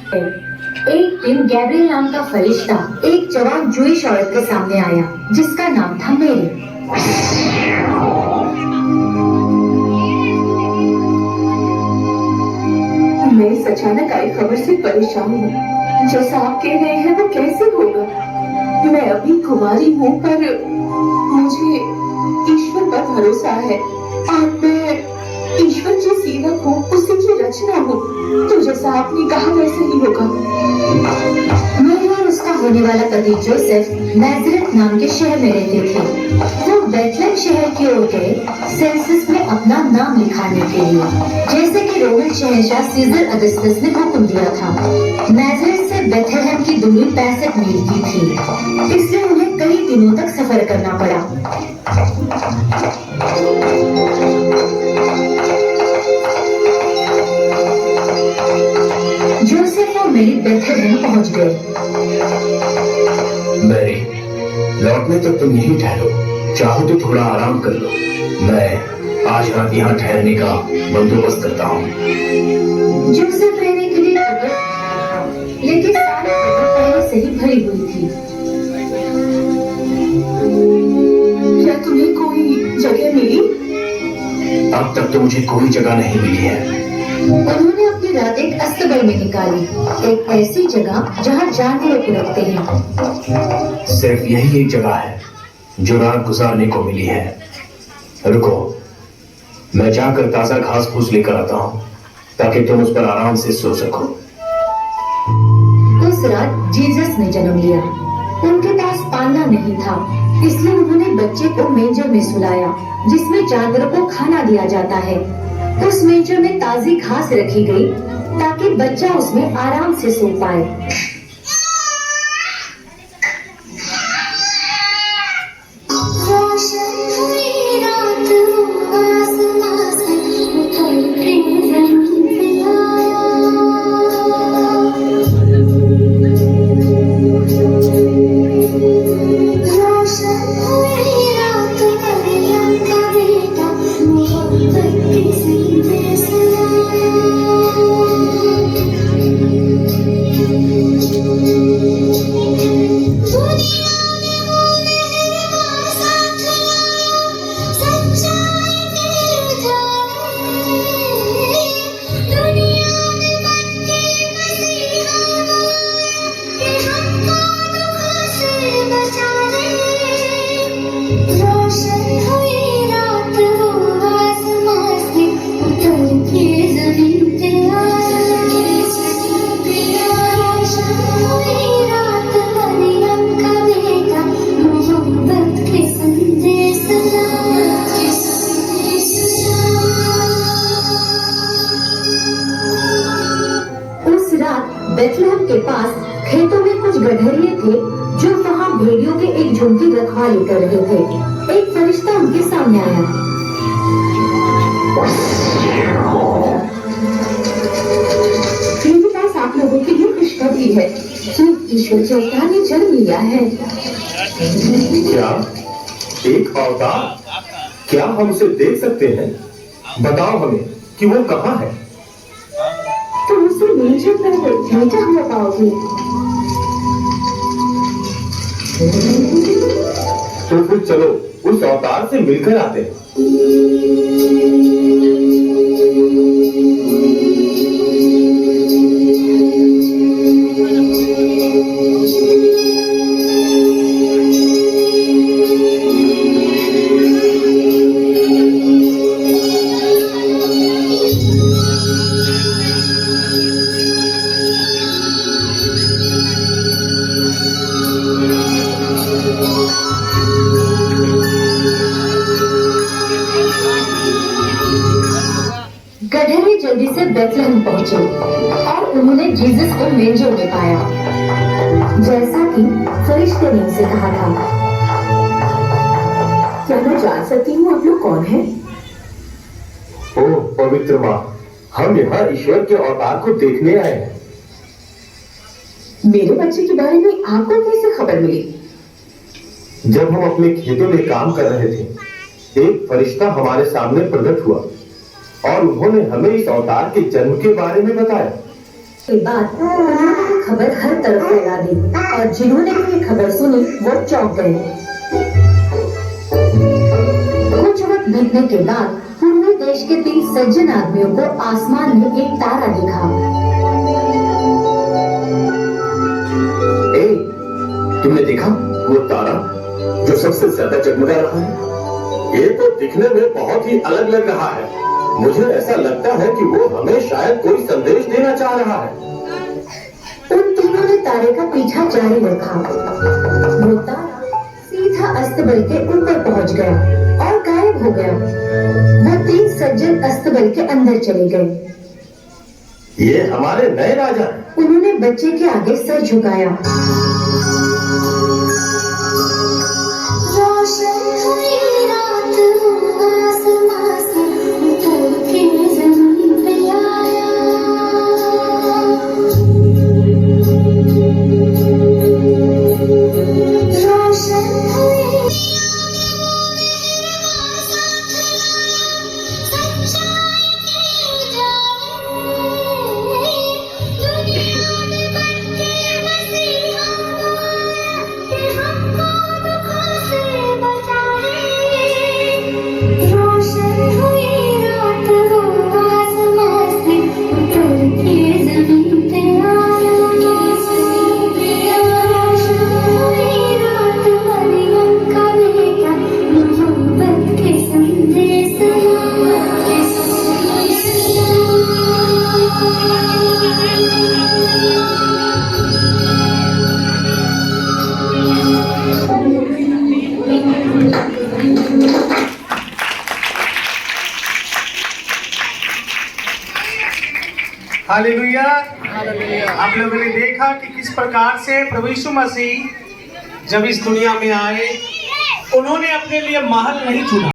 एक दिन गैब्रियल नाम का फरिश्ता एक जवान जूइश औरत के सामने आया जिसका नाम था मेरी। मैं इस अचानक आई खबर से परेशान हूँ। जैसा आप कह रहे हैं वो कैसे होगा? मैं अभी कुंवारी हूँ पर मुझे ईश्वर पर भरोसा है और मैं ईश्वर की सेवक हूँ, उसी की रचना हूँ। तो जैसा आपने कहा वैसे ही होगा। मैं और उसका होने वाला पति जोसेफ नाज़रेथ नाम के शहर में रहते थे। वो बेथलेहम शहर की ओर गए सेंसस में अपना नाम लिखाने के लिए, जैसे कि रोमन शहंशाह सीजर अगस्टस ने हुक्म दिया था। नाज़रेथ से बेथलेहम की दूरी 65 मील की थी, इसलिए उन्हें कई दिनों तक सफर करना पड़ा। जोसेफ और मेरी बेथलेहम पहुंच गए। मैरी, लौटने तक तुम यहीं ठहरो, चाहो तो थोड़ा आराम कर लो। मैं आज रात यहाँ ठहरने का बंदोबस्त करता हूँ। जोसेफ रहने के लिए लेकिन सारी जगह पहले से ही भरी हुई थी। क्या तुम्हें कोई जगह मिली? अब तक तो मुझे कोई जगह नहीं मिली है। उन्होंने अपनी रात एक अस्तबल में निकाली, एक ऐसी जगह जहाँ जानवरों को रखते हैं। सिर्फ यही एक जगह है जो रात गुजारने को मिली है। रुको, मैं जाकर ताजा घास फूस लेकर आता हूँ ताकि तुम उस पर आराम से सो सको। उस रात जीसस ने जन्म लिया। उनके पास पालना नहीं था, इसलिए उन्होंने बच्चे को मेंजर में सुलाया जिसमें जानवरों को खाना दिया जाता है। उस मेंजर में ताजी घास रखी गई ताकि बच्चा उसमें आराम से सो पाए। बेथलेहम के पास खेतों में कुछ गधेरिए थे जो वहाँ भेड़ियों के एक झुंड की रखवाली कर रहे थे। एक फरिश्ता उनके सामने आया। मेरे पास आप लोगों के लिए खुशखबरी है कि ईश्वर के अवतार ने जन्म लिया है। क्या एक अवतार? क्या हम उसे देख सकते हैं? बताओ हमें कि वो कहाँ है। तुम उसे नीचे पर लेटा हुआ पाओगे। तो फिर चलो उस अवतार से मिलकर आते हैं। गधेरे जल्दी से बेथलेहम पहुंचे और उन्होंने जीसस को मेंजर में पाया, जैसा कि फरिश्ते ने उसे कहा था। क्या मैं जान सकती हूँ आप लोग कौन हैं? ओह पवित्र माँ, हम यहाँ ईश्वर के अवतार को देखने आए हैं। मेरे बच्चे के बारे में आपको कैसे खबर मिली? जब हम अपने खेतों में काम कर रहे थे, एक फरिश्ता हमारे सामने प्रकट हुआ और उन्होंने हमें इस अवतार के जन्म के बारे में बताया। के बाद उन्होंने खबर हर तरफ फैला दी और जिन्होंने भी ये खबर सुनी वो चौंक गए। कुछ वक्त बीतने के बाद पूर्वी देश के 3 सज्जन आदमियों को आसमान में एक तारा दिखा। तुमने देखा वो तारा जो सबसे ज्यादा जगमगा रहा है? ये तो दिखने में बहुत ही अलग लग रहा है। मुझे ऐसा लगता है कि वो हमें शायद कोई संदेश देना चाह रहा है। उन तीनों ने तारे का पीछा जारी रखा। वो तारा सीधा अस्तबल के ऊपर पहुंच गया और गायब हो गया। वो 3 सज्जन अस्तबल के अंदर चले गए। ये हमारे नए राजा हैं। उन्होंने बच्चे के आगे सर झुकाया। हालेलुया। आप लोगों ने देखा कि किस प्रकार से प्रभु यीशु मसीह जब इस दुनिया में आए, उन्होंने अपने लिए महल नहीं चुना।